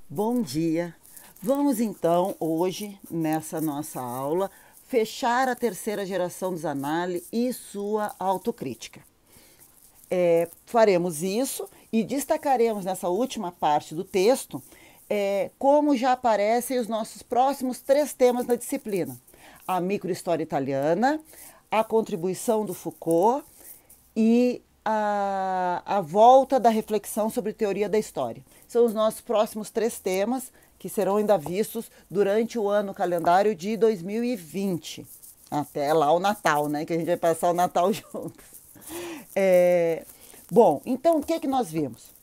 Bom dia! Vamos então, hoje, nessa nossa aula, fechar a terceira geração dos Zanalli e sua autocrítica. Faremos isso e destacaremos nessa última parte do texto como já aparecem os nossos próximos 3 temas na disciplina: a microhistória italiana, a contribuição do Foucault e a volta da reflexão sobre teoria da história. São os nossos próximos 3 temas que serão ainda vistos durante o ano calendário de 2020. Até lá o Natal, né? Que a gente vai passar o Natal juntos. Bom, então o que nós vimos?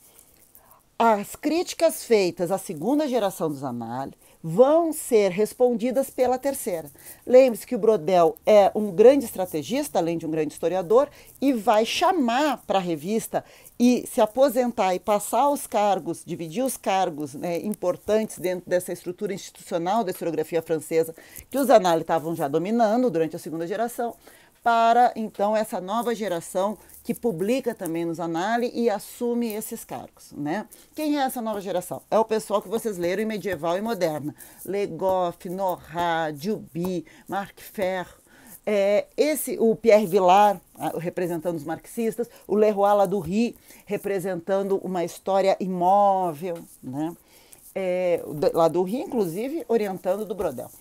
As críticas feitas à segunda geração dos Zanalli vão ser respondidas pela terceira. Lembre-se que o Brodel é um grande estrategista, além de um grande historiador, e vai chamar para a revista e se aposentar e passar os cargos, dividir os cargos, né, importantes dentro dessa estrutura institucional da historiografia francesa que os Zanalli estavam já dominando durante a segunda geração, para então essa nova geração que publica também nos Zanalli e assume esses cargos, né? Quem é essa nova geração? É o pessoal que vocês leram em Medieval e Moderna: Le Goff, Nora, Duby, Marc Ferro, o Pierre Vilar, representando os marxistas, o Leroy Ladurie, representando uma história imóvel, né? Ladurie, inclusive, orientando do Brodel.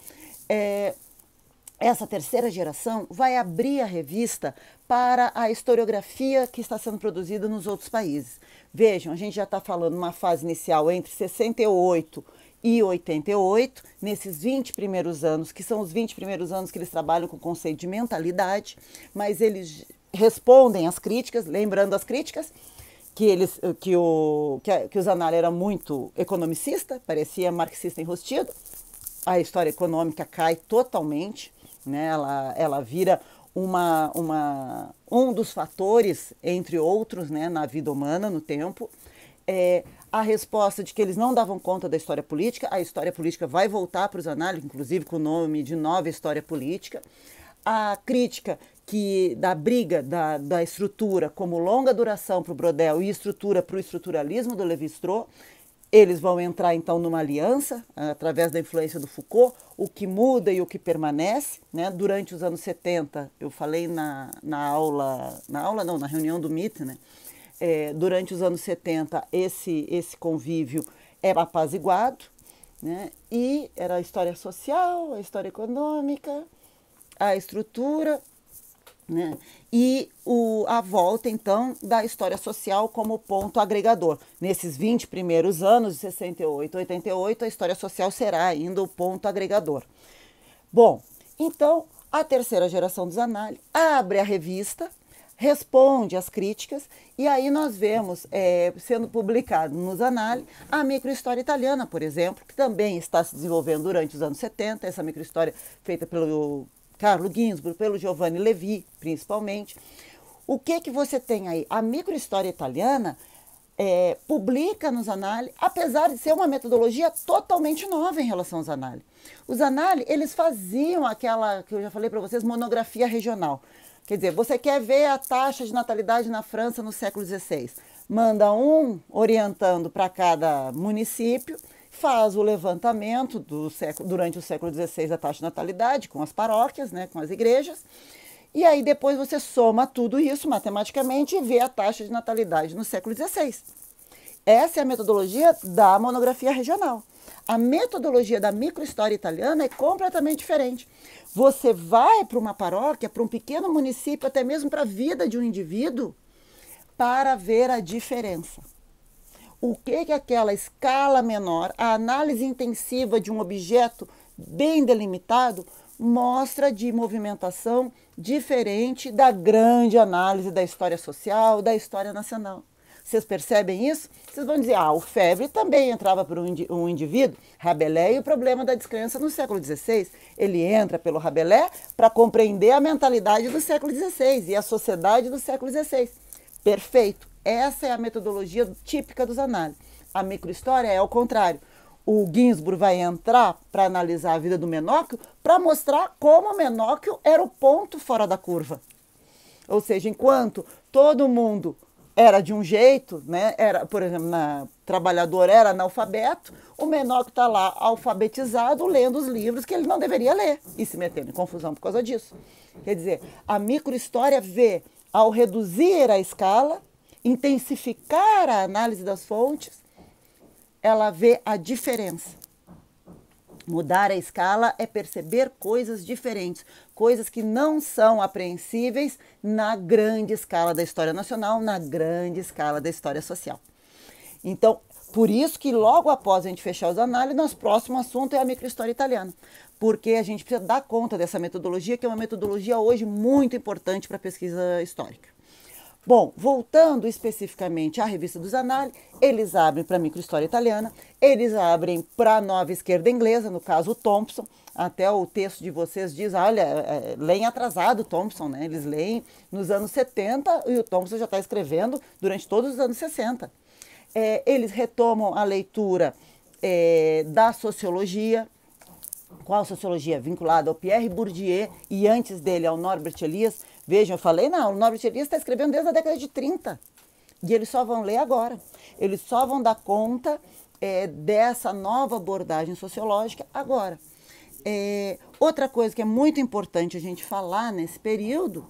Essa terceira geração vai abrir a revista para a historiografia que está sendo produzida nos outros países. Vejam, a gente já está falando uma fase inicial entre 68 e 88, nesses 20 primeiros anos, que são os 20 primeiros anos que eles trabalham com o conceito de mentalidade, mas eles respondem às críticas, lembrando as críticas, que o Zanalli era muito economicista, parecia marxista enrustido. A história econômica cai totalmente, né? Ela vira um dos fatores, entre outros, né, na vida humana, no tempo. A resposta de que eles não davam conta da história política. A história política vai voltar para os Zanalli, inclusive com o nome de Nova História Política. A crítica da briga da estrutura como longa duração para o Brodel e estrutura para o estruturalismo do Lévi-Strauss. Eles vão entrar, então, numa aliança, através da influência do Foucault, o que muda e o que permanece, né? Durante os anos 70, eu falei na reunião do MIT, né? Durante os anos 70, esse convívio é apaziguado, né? E era a história social, a história econômica, a estrutura, né? E a volta, então, da história social como ponto agregador. Nesses 20 primeiros anos, de 68 a 88, a história social será ainda o ponto agregador. Bom, então, a terceira geração dos Zanalli abre a revista, responde às críticas, e aí nós vemos sendo publicado nos Zanalli a microhistória italiana, por exemplo, que também está se desenvolvendo durante os anos 70, essa microhistória feita pelo Carlo Ginzburg, pelo Giovanni Levi, principalmente. O que você tem aí? A microhistória italiana publica nos Zanalli, apesar de ser uma metodologia totalmente nova em relação aos Zanalli. Os Zanalli, eles faziam aquela, que eu já falei para vocês, monografia regional. Quer dizer, você quer ver a taxa de natalidade na França no século XVI. Manda um orientando para cada município, faz o levantamento durante o século XVI da taxa de natalidade com as paróquias, né, com as igrejas, e aí depois você soma tudo isso matematicamente e vê a taxa de natalidade no século XVI. Essa é a metodologia da monografia regional. A metodologia da microhistória italiana é completamente diferente. Você vai para uma paróquia, para um pequeno município, até mesmo para a vida de um indivíduo, para ver a diferença. O que aquela escala menor, a análise intensiva de um objeto bem delimitado, mostra de movimentação diferente da grande análise da história social, da história nacional. Vocês percebem isso? Vocês vão dizer, o Febvre também entrava por um indivíduo. Rabelais e o problema da descrença no século XVI. Ele entra pelo Rabelais para compreender a mentalidade do século XVI e a sociedade do século XVI. Perfeito. Essa é a metodologia típica dos Zanalli. A microhistória é ao contrário. O Ginzburg vai entrar para analisar a vida do Menóquio para mostrar como o Menóquio era o ponto fora da curva. Ou seja, enquanto todo mundo era de um jeito, né? Era, por exemplo, trabalhador era analfabeto, o menor que está lá alfabetizado lendo os livros que ele não deveria ler e se metendo em confusão por causa disso. Quer dizer, a microhistória vê, ao reduzir a escala, intensificar a análise das fontes, ela vê a diferença. Mudar a escala é perceber coisas diferentes, coisas que não são apreensíveis na grande escala da história nacional, na grande escala da história social. Então, por isso que logo após a gente fechar os análises, nosso próximo assunto é a microhistória italiana, porque a gente precisa dar conta dessa metodologia, que é uma metodologia hoje muito importante para a pesquisa histórica. Bom, voltando especificamente à Revista dos Análises, eles abrem para a microhistória italiana, eles abrem para a nova esquerda inglesa, no caso o Thompson, até o texto de vocês diz, olha, leem atrasado o Thompson, né? Eles leem nos anos 70 e o Thompson já está escrevendo durante todos os anos 60. Eles retomam a leitura da sociologia. Qual sociologia? Vinculada ao Pierre Bourdieu e antes dele ao Norbert Elias. Vejam, eu falei, não, o Norbert Elias está escrevendo desde a década de 30 e eles só vão ler agora. Eles só vão dar conta dessa nova abordagem sociológica agora. Outra coisa que é muito importante a gente falar nesse período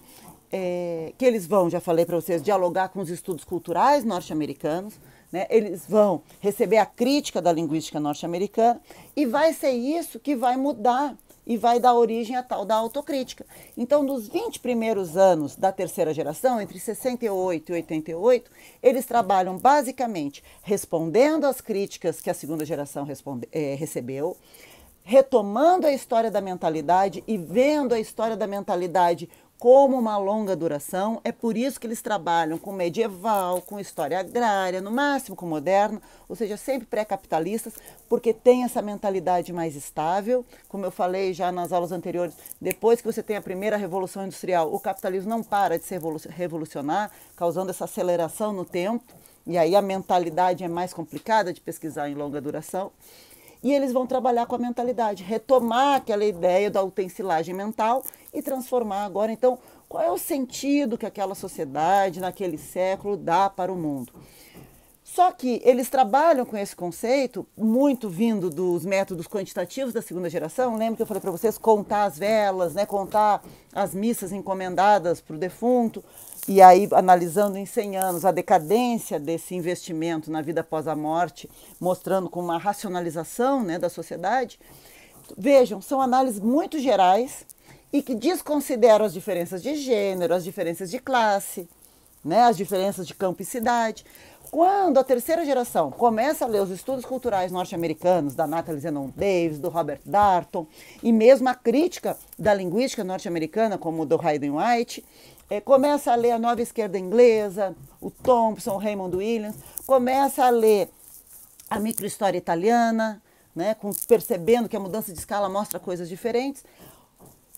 que eles vão, já falei para vocês, dialogar com os estudos culturais norte-americanos, né? Eles vão receber a crítica da linguística norte-americana e vai ser isso que vai mudar e vai dar origem à tal da autocrítica. Então, nos 20 primeiros anos da terceira geração, entre 68 e 88, eles trabalham basicamente respondendo às críticas que a segunda geração recebeu, retomando a história da mentalidade e vendo a história da mentalidade como uma longa duração. É por isso que eles trabalham com medieval, com história agrária, no máximo com moderna, ou seja, sempre pré-capitalistas, porque tem essa mentalidade mais estável. Como eu falei já nas aulas anteriores, depois que você tem a primeira revolução industrial, o capitalismo não para de se revolucionar, causando essa aceleração no tempo, e aí a mentalidade é mais complicada de pesquisar em longa duração. E eles vão trabalhar com a mentalidade, retomar aquela ideia da utensilagem mental e transformar agora. Então, qual é o sentido que aquela sociedade, naquele século, dá para o mundo? Só que eles trabalham com esse conceito, muito vindo dos métodos quantitativos da segunda geração. Lembra que eu falei para vocês contar as velas, né, contar as missas encomendadas para o defunto, e aí analisando em 100 anos a decadência desse investimento na vida após a morte, mostrando com uma racionalização, né, da sociedade. Vejam, são análises muito gerais e que desconsideram as diferenças de gênero, as diferenças de classe, né, as diferenças de campo e cidade. Quando a terceira geração começa a ler os estudos culturais norte-americanos, da Natalie Zenon Davis, do Robert Darnton, e mesmo a crítica da linguística norte-americana, como o do Hayden White, começa a ler a nova esquerda inglesa, o Thompson, o Raymond Williams, começa a ler a microhistória italiana, né, percebendo que a mudança de escala mostra coisas diferentes.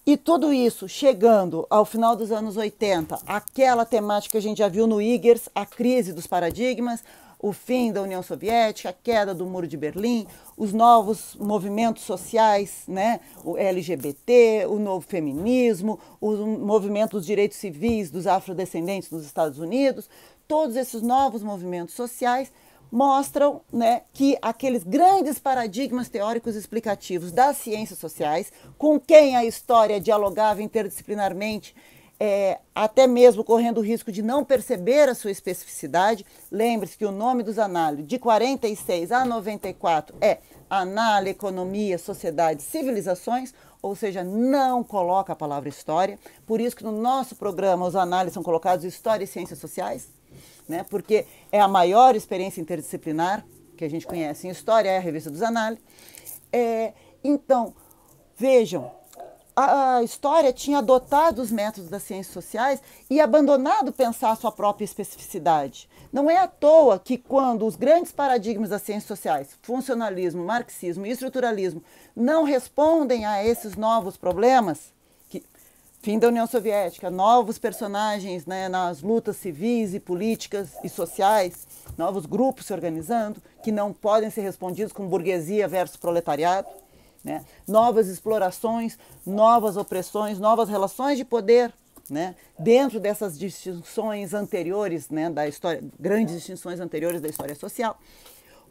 E tudo isso chegando ao final dos anos 80, aquela temática que a gente já viu no Igers, a crise dos paradigmas, o fim da União Soviética, a queda do Muro de Berlim, os novos movimentos sociais, né? O LGBT, o novo feminismo, o movimento dos direitos civis dos afrodescendentes nos Estados Unidos, todos esses novos movimentos sociais mostram, né, que aqueles grandes paradigmas teóricos explicativos das ciências sociais, com quem a história dialogava interdisciplinarmente, até mesmo correndo o risco de não perceber a sua especificidade. Lembre-se que o nome dos análises, de 46 a 94, é Análise, Economia, Sociedade, Civilizações, ou seja, não coloca a palavra história. Por isso que no nosso programa os análises são colocados História e Ciências Sociais, né? Porque é a maior experiência interdisciplinar que a gente conhece em história, é a Revista dos Análises. Então, vejam, a história tinha adotado os métodos das ciências sociais e abandonado pensar a sua própria especificidade. Não é à toa que quando os grandes paradigmas das ciências sociais, funcionalismo, marxismo e estruturalismo, não respondem a esses novos problemas, fim da União Soviética, novos personagens, né, nas lutas civis e políticas e sociais, novos grupos se organizando, que não podem ser respondidos com burguesia versus proletariado, né, novas explorações, novas opressões, novas relações de poder, né, dentro dessas distinções anteriores, né, da história, grandes distinções anteriores da história social.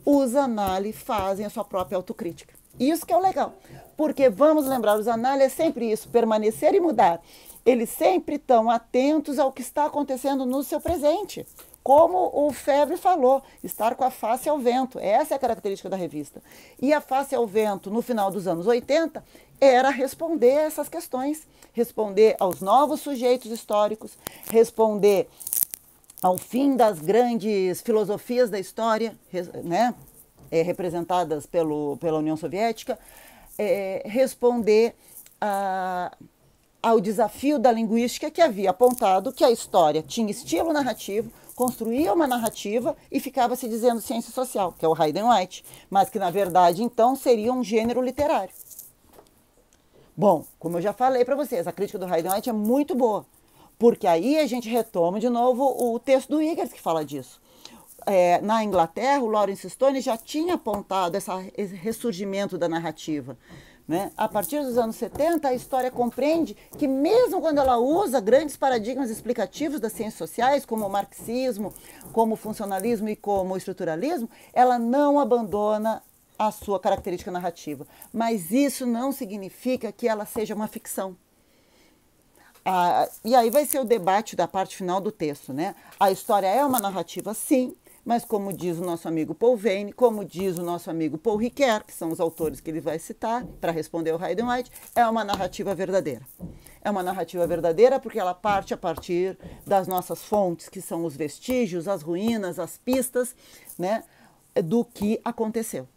os Anali fazem a sua própria autocrítica. Isso que é o legal. Porque, vamos lembrar, os Anali é sempre isso, permanecer e mudar. Eles sempre estão atentos ao que está acontecendo no seu presente. Como o Febvre falou, estar com a face ao vento. Essa é a característica da revista. E a face ao vento, no final dos anos 80, era responder a essas questões. Responder aos novos sujeitos históricos, responder ao fim das grandes filosofias da história, né, representadas pela União Soviética, responder ao desafio da linguística, que havia apontado que a história tinha estilo narrativo, construía uma narrativa e ficava se dizendo ciência social, que é o Hayden White, mas que na verdade então seria um gênero literário. Bom, como eu já falei para vocês, a crítica do Hayden White é muito boa, porque aí a gente retoma de novo o texto do Higgins que fala disso. Na Inglaterra, o Lawrence Stone já tinha apontado esse ressurgimento da narrativa. Né? A partir dos anos 70, a história compreende que mesmo quando ela usa grandes paradigmas explicativos das ciências sociais, como o marxismo, como o funcionalismo e como o estruturalismo, ela não abandona a sua característica narrativa. Mas isso não significa que ela seja uma ficção. E aí vai ser o debate da parte final do texto. Né? A história é uma narrativa, sim, mas como diz o nosso amigo Paul Veyne, como diz o nosso amigo Paul Ricoeur, que são os autores que ele vai citar para responder ao Hayden White, é uma narrativa verdadeira. É uma narrativa verdadeira porque ela parte a partir das nossas fontes, que são os vestígios, as ruínas, as pistas, né, do que aconteceu.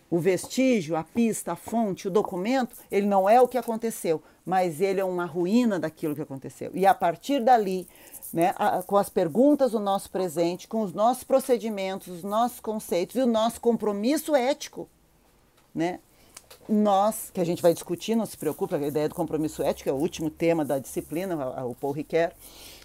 O vestígio, a pista, a fonte, o documento, ele não é o que aconteceu, mas ele é uma ruína daquilo que aconteceu. E a partir dali, né, com as perguntas do nosso presente, com os nossos procedimentos, os nossos conceitos e o nosso compromisso ético, né, nós, que a gente vai discutir, não se preocupe, a ideia do compromisso ético é o último tema da disciplina, o Paul Ricoeur,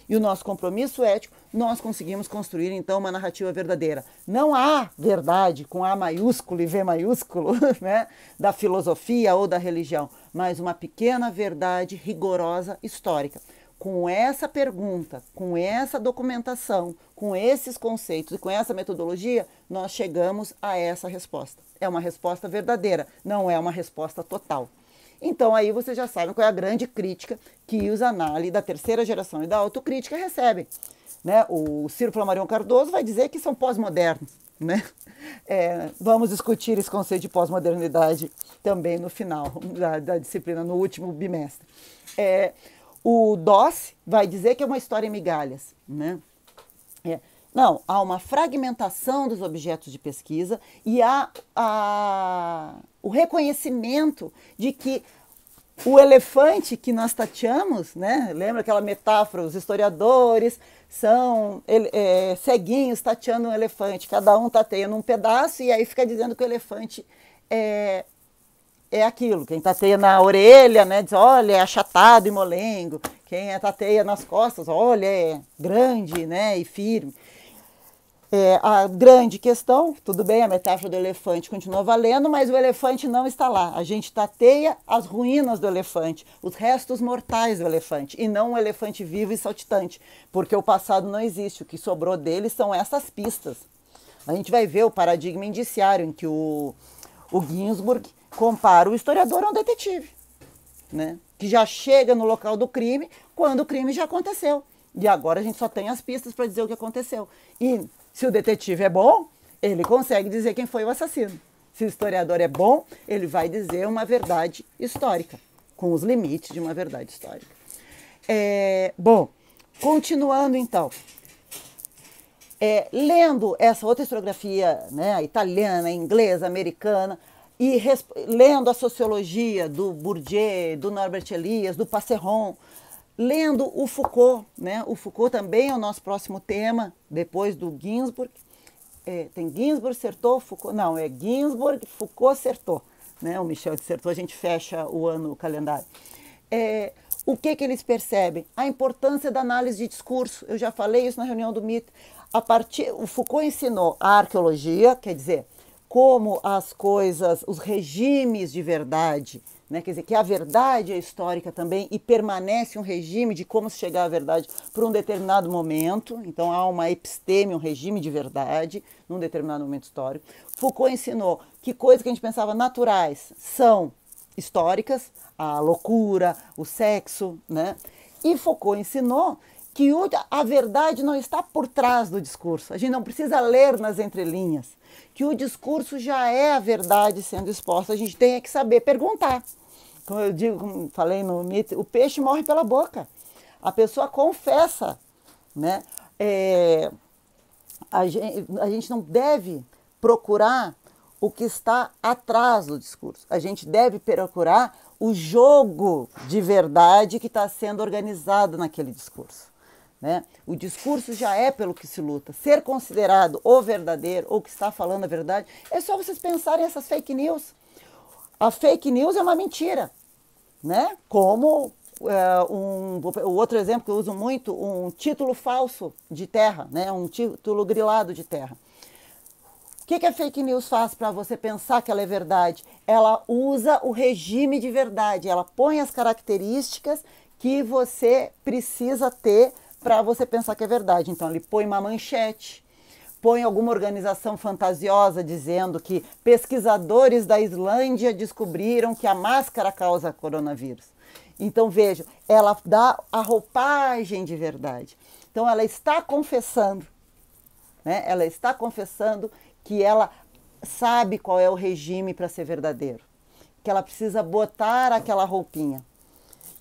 e o nosso compromisso ético, nós conseguimos construir, então, uma narrativa verdadeira. Não há verdade com A maiúsculo e V maiúsculo, né, da filosofia ou da religião, mas uma pequena verdade rigorosa histórica. Com essa pergunta, com essa documentação, com esses conceitos e com essa metodologia, nós chegamos a essa resposta. É uma resposta verdadeira, não é uma resposta total. Então aí vocês já sabem qual é a grande crítica que os Anali da terceira geração e da autocrítica recebem. Né? O Ciro Flammarion Cardoso vai dizer que são pós-modernos. Né? Vamos discutir esse conceito de pós-modernidade também no final da disciplina, no último bimestre. O Doss vai dizer que é uma história em migalhas. Né? Não, há uma fragmentação dos objetos de pesquisa e há o reconhecimento de que o elefante que nós tateamos, né? Lembra aquela metáfora, os historiadores são ceguinhos tateando um elefante, cada um tateia num pedaço e aí fica dizendo que o elefante é aquilo. Quem tateia na orelha, né, diz, olha, é achatado e molengo. Quem tateia nas costas, olha, é grande, né, e firme. A grande questão, tudo bem, a metáfora do elefante continua valendo, mas o elefante não está lá. A gente tateia as ruínas do elefante, os restos mortais do elefante, e não um elefante vivo e saltitante, porque o passado não existe, o que sobrou dele são essas pistas. A gente vai ver o paradigma indiciário, em que o Ginsburg compara o historiador a um detetive, né? Que já chega no local do crime quando o crime já aconteceu. E agora a gente só tem as pistas para dizer o que aconteceu. E se o detetive é bom, ele consegue dizer quem foi o assassino. Se o historiador é bom, ele vai dizer uma verdade histórica, com os limites de uma verdade histórica. Bom, continuando então. Lendo essa outra historiografia, né, italiana, inglesa, americana, e lendo a sociologia do Bourdieu, do Norbert Elias, do Passeron, lendo o Foucault, né? O Foucault também é o nosso próximo tema, depois do Ginsburg. Tem Ginsburg, Certeau, Foucault. Não, é Ginsburg, Foucault, Certeau. Né? O Michel de Certeau, a gente fecha o ano, o calendário. O que eles percebem? A importância da análise de discurso. Eu já falei isso na reunião do MIT. O Foucault ensinou a arqueologia, quer dizer, como as coisas, os regimes de verdade, né? Quer dizer, que a verdade é histórica também e permanece um regime de como se chegar à verdade por um determinado momento. Então há uma episteme, um regime de verdade num determinado momento histórico. Foucault ensinou que coisas que a gente pensava naturais são históricas, a loucura, o sexo, né? E Foucault ensinou que a verdade não está por trás do discurso. A gente não precisa ler nas entrelinhas, que o discurso já é a verdade sendo exposta. A gente tem que saber perguntar. Como eu digo, como falei no mito, o peixe morre pela boca. A pessoa confessa, né? A gente não deve procurar o que está atrás do discurso. A gente deve procurar o jogo de verdade que está sendo organizado naquele discurso. Né? O discurso já é pelo que se luta. Ser considerado o verdadeiro ou que está falando a verdade, é só vocês pensarem essas fake news. A fake news é uma mentira, né? Como o outro exemplo que eu uso muito, um título falso de terra, né? Um título grilado de terra. O que a fake news faz para você pensar que ela é verdade? Ela usa o regime de verdade, ela põe as características que você precisa ter para você pensar que é verdade. Então ele põe uma manchete, põe alguma organização fantasiosa dizendo que pesquisadores da Islândia descobriram que a máscara causa coronavírus. Então vejam, ela dá a roupagem de verdade. Então ela está confessando, né? Ela está confessando que ela sabe qual é o regime para ser verdadeiro, que ela precisa botar aquela roupinha.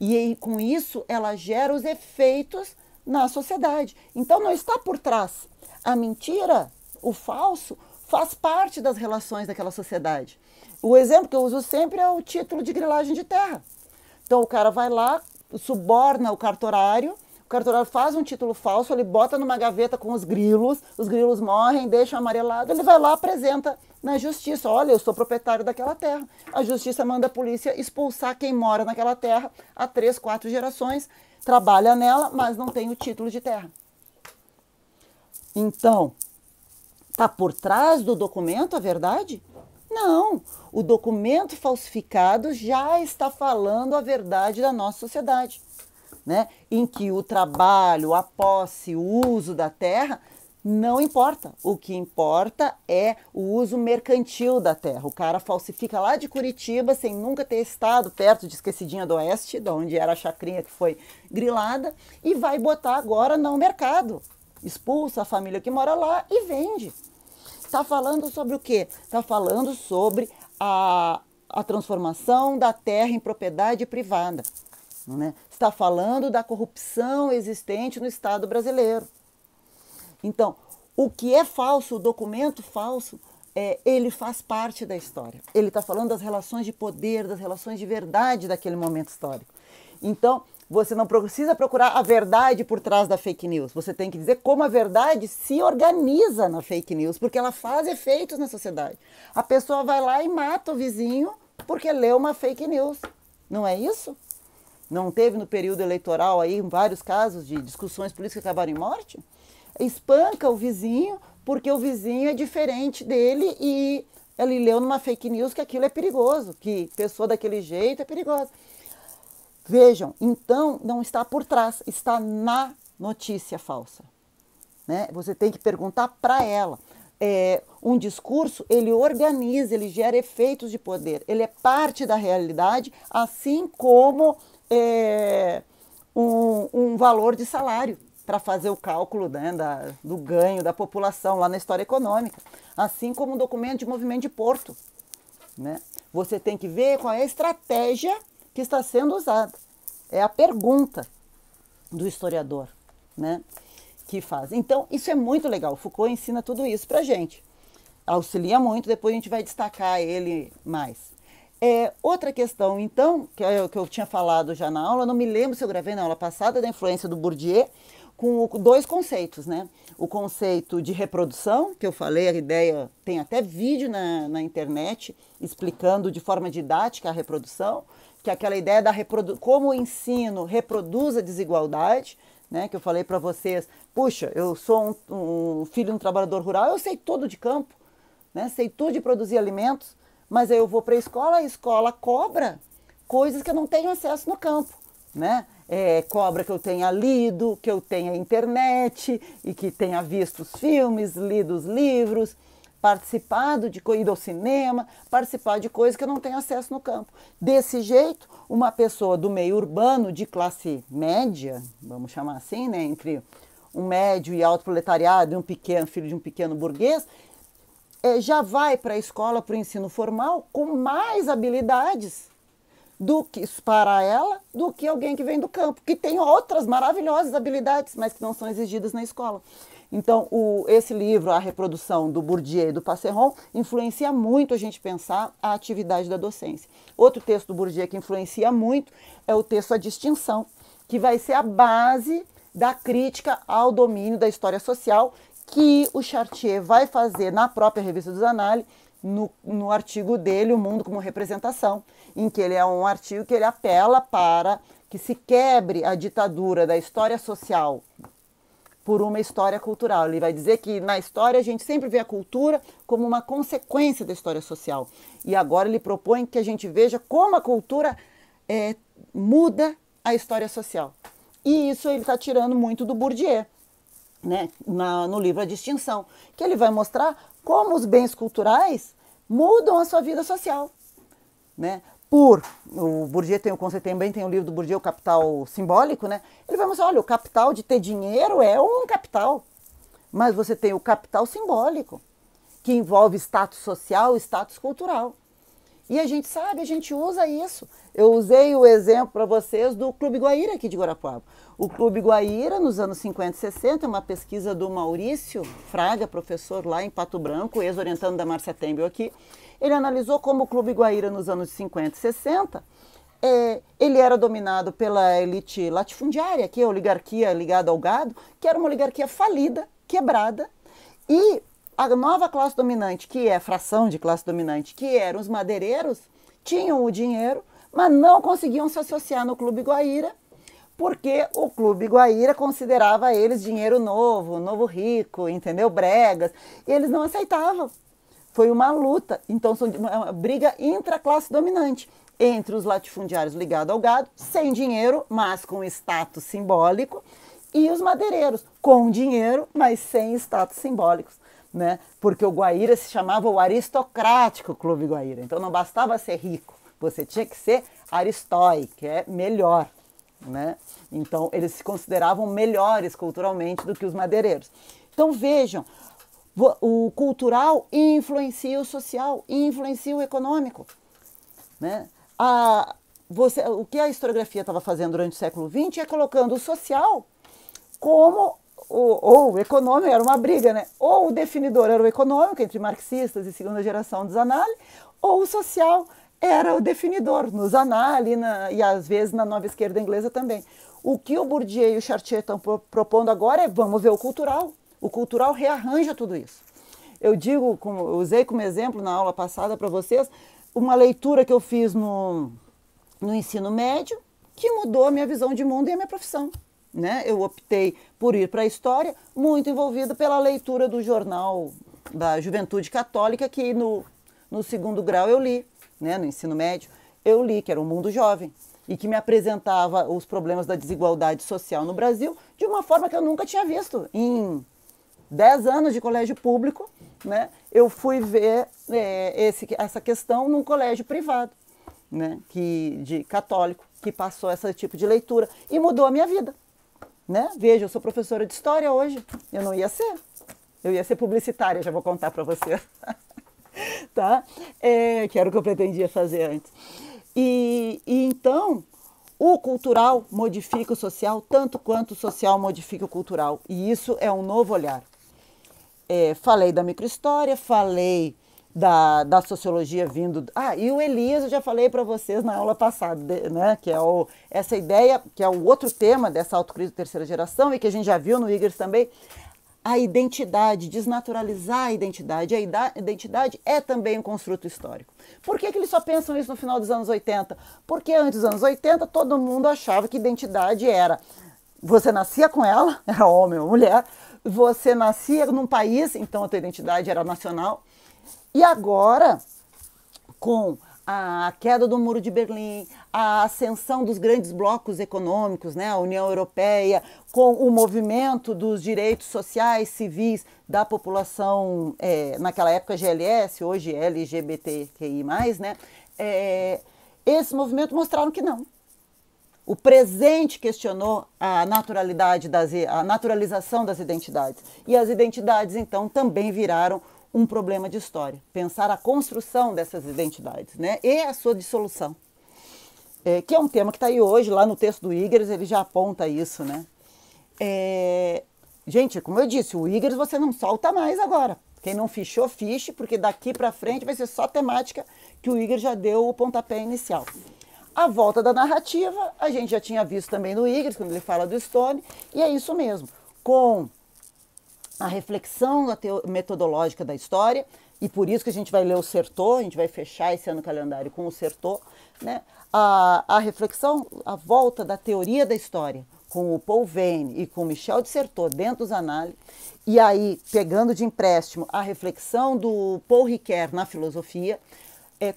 E aí, com isso ela gera os efeitos na sociedade. Então não está por trás. A mentira, o falso, faz parte das relações daquela sociedade. O exemplo que eu uso sempre é o título de grilagem de terra. Então o cara vai lá, suborna o cartorário faz um título falso, ele bota numa gaveta com os grilos morrem, deixam amarelado, ele vai lá, apresenta na justiça, olha, eu sou proprietário daquela terra. A justiça manda a polícia expulsar quem mora naquela terra há 3, 4 gerações, trabalha nela, mas não tem o título de terra. Então, está por trás do documento a verdade? Não, o documento falsificado já está falando a verdade da nossa sociedade, né? Em que o trabalho, a posse, o uso da terra não importa. O que importa é o uso mercantil da terra. O cara falsifica lá de Curitiba, sem nunca ter estado perto de Esquecidinha do Oeste, de onde era a chacrinha que foi grilada, e vai botar agora no mercado. Expulsa a família que mora lá e vende. Está falando sobre o quê? Está falando sobre a transformação da terra em propriedade privada. Né? Está falando da corrupção existente no Estado brasileiro. Então, o que é falso, o documento falso, ele faz parte da história. Ele está falando das relações de poder, das relações de verdade daquele momento histórico. Então, você não precisa procurar a verdade por trás da fake news. Você tem que dizer como a verdade se organiza na fake news, porque ela faz efeitos na sociedade. A pessoa vai lá e mata o vizinho porque leu uma fake news. Não é isso? Não teve no período eleitoral aí vários casos de discussões políticas que acabaram em morte? Espanca o vizinho porque o vizinho é diferente dele e ele leu numa fake news que aquilo é perigoso, que pessoa daquele jeito é perigosa. Vejam, então não está por trás, está na notícia falsa. Né? Você tem que perguntar para ela. Um discurso, ele organiza, ele gera efeitos de poder, ele é parte da realidade, assim como um valor de salário para fazer o cálculo, né, do ganho da população lá na história econômica, assim como um documento de movimento de porto. Né? Você tem que ver qual é a estratégia que está sendo usada. É a pergunta do historiador, né, que faz. Então, isso é muito legal. Foucault ensina tudo isso para a gente. Auxilia muito, depois a gente vai destacar ele mais. Outra questão, então, que eu tinha falado já na aula, não me lembro se eu gravei na aula passada, da influência do Bourdieu, com 2 conceitos, né? O conceito de reprodução, que eu falei, a ideia, tem até vídeo na internet explicando de forma didática a reprodução, que é aquela ideia da como o ensino reproduz a desigualdade, né? Que eu falei para vocês, puxa, eu sou um filho de um trabalhador rural, eu sei tudo de campo, né? Sei tudo de produzir alimentos, mas aí eu vou para a escola cobra coisas que eu não tenho acesso no campo, né? Cobra que eu tenha lido, que eu tenha internet e que tenha visto os filmes, lido os livros, participado de ido ao cinema, participar de coisas que eu não tenho acesso no campo. Desse jeito, uma pessoa do meio urbano de classe média, vamos chamar assim, né, entre um médio e alto proletariado e um pequeno filho de um pequeno burguês, já vai para a escola, para o ensino formal, com mais habilidades do que para ela, do que alguém que vem do campo, que tem outras maravilhosas habilidades, mas que não são exigidas na escola. Então, esse livro, A Reprodução, do Bourdieu e do Passeron, influencia muito a gente pensar a atividade da docência. Outro texto do Bourdieu que influencia muito é o texto A Distinção, que vai ser a base da crítica ao domínio da história social, que o Chartier vai fazer na própria Revista dos Análises, no artigo dele, O Mundo como Representação, em que ele é um artigo que ele apela para que se quebre a ditadura da história social por uma história cultural. Ele vai dizer que na história a gente sempre vê a cultura como uma consequência da história social. E agora ele propõe que a gente veja como a cultura muda a história social. E isso ele está tirando muito do Bourdieu, né? No livro A Distinção, que ele vai mostrar como os bens culturais mudam a sua vida social, né? O Bourdieu também tem um livro do Bourdieu, O Capital Simbólico, né? Ele vai mostrar, olha, o capital de ter dinheiro é um capital, mas você tem o capital simbólico, que envolve status social e status cultural. E a gente sabe, a gente usa isso. Eu usei o exemplo para vocês do Clube Guaíra aqui de Guarapuava. O Clube Guaíra, nos anos 50 e 60, é uma pesquisa do Maurício Fraga, professor lá em Pato Branco, ex-orientando da Márcia Tembel aqui. Ele analisou como o Clube Guaíra, nos anos 50 e 60, ele era dominado pela elite latifundiária, que é a oligarquia ligada ao gado, que era uma oligarquia falida, quebrada, e a nova classe dominante, que é a fração de classe dominante, que eram os madeireiros, tinham o dinheiro, mas não conseguiam se associar no Clube Guaíra, porque o Clube Guaíra considerava eles dinheiro novo, novo rico, entendeu? Bregas, e eles não aceitavam. Foi uma luta, então é uma briga intraclasse dominante, entre os latifundiários ligados ao gado, sem dinheiro, mas com status simbólico, e os madeireiros, com dinheiro, mas sem status simbólicos, né? Porque o Guaíra se chamava o aristocrático Clube Guaíra, então não bastava ser rico, você tinha que ser aristói, que é melhor, né? Então eles se consideravam melhores culturalmente do que os madeireiros. Então vejam, o cultural influencia o social, influencia o econômico, né? O que a historiografia estava fazendo durante o século XX é colocando o social como ou o econômico, era uma briga, né? Ou o definidor era o econômico, entre marxistas e segunda geração dos Zanalli, ou o social era o definidor nos Zanalli e às vezes na nova esquerda inglesa também. O que o Bourdieu e o Chartier estão propondo agora é vamos ver o cultural. O cultural rearranja tudo isso. Eu usei como exemplo na aula passada para vocês uma leitura que eu fiz no ensino médio que mudou a minha visão de mundo e a minha profissão, né? Eu optei por ir para a história, muito envolvido pela leitura do jornal da Juventude Católica, que no segundo grau eu li, né? No ensino médio eu li, que era o Mundo Jovem, e que me apresentava os problemas da desigualdade social no Brasil de uma forma que eu nunca tinha visto. Em 10 anos de colégio público, né, eu fui ver essa questão num colégio privado, né, de católico, que passou esse tipo de leitura e mudou a minha vida. Né? Veja, eu sou professora de história hoje, eu não ia ser. Eu ia ser publicitária, já vou contar para você. Tá? Que era o que eu pretendia fazer antes. E então, o cultural modifica o social tanto quanto o social modifica o cultural. E isso é um novo olhar. Falei da microhistória, falei da sociologia vindo... e o Elias eu já falei para vocês na aula passada, né? Que é essa ideia, que é o outro tema dessa autocrise de terceira geração e que a gente já viu no Igers também, a identidade, desnaturalizar a identidade. A identidade é também um construto histórico. Por que eles só pensam isso no final dos anos 80? Porque antes dos anos 80 todo mundo achava que identidade era... Você nascia com ela, era homem ou mulher, você nascia num país, então a tua identidade era nacional, E agora, com a queda do Muro de Berlim, a ascensão dos grandes blocos econômicos, né, a União Europeia, com o movimento dos direitos sociais, civis da população, naquela época GLS, hoje LGBTQI+, né, esse movimento mostraram que não. O presente questionou a naturalização das identidades. E as identidades, então, também viraram um problema de história. Pensar a construção dessas identidades, né? E a sua dissolução. Que é um tema que está aí hoje, lá no texto do Igueres, ele já aponta isso, né? Gente, como eu disse, o Igueres você não solta mais agora. Quem não fichou, fiche, porque daqui para frente vai ser só temática que o Igueres já deu o pontapé inicial. A volta da narrativa, a gente já tinha visto também no Igueres, quando ele fala do Stone, e é isso mesmo. Com a reflexão metodológica da história, e por isso que a gente vai ler o Certeau, a gente vai fechar esse ano calendário com o Certeau, né? A reflexão, a volta da teoria da história, com o Paul Veyne e com o Michel de Certeau dentro dos análises, e aí pegando de empréstimo a reflexão do Paul Ricoeur na filosofia,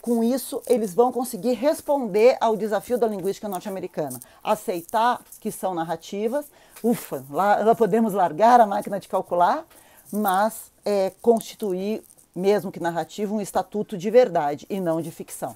com isso, eles vão conseguir responder ao desafio da linguística norte-americana. Aceitar que são narrativas, ufa, lá podemos largar a máquina de calcular, mas constituir, mesmo que narrativo, um estatuto de verdade e não de ficção.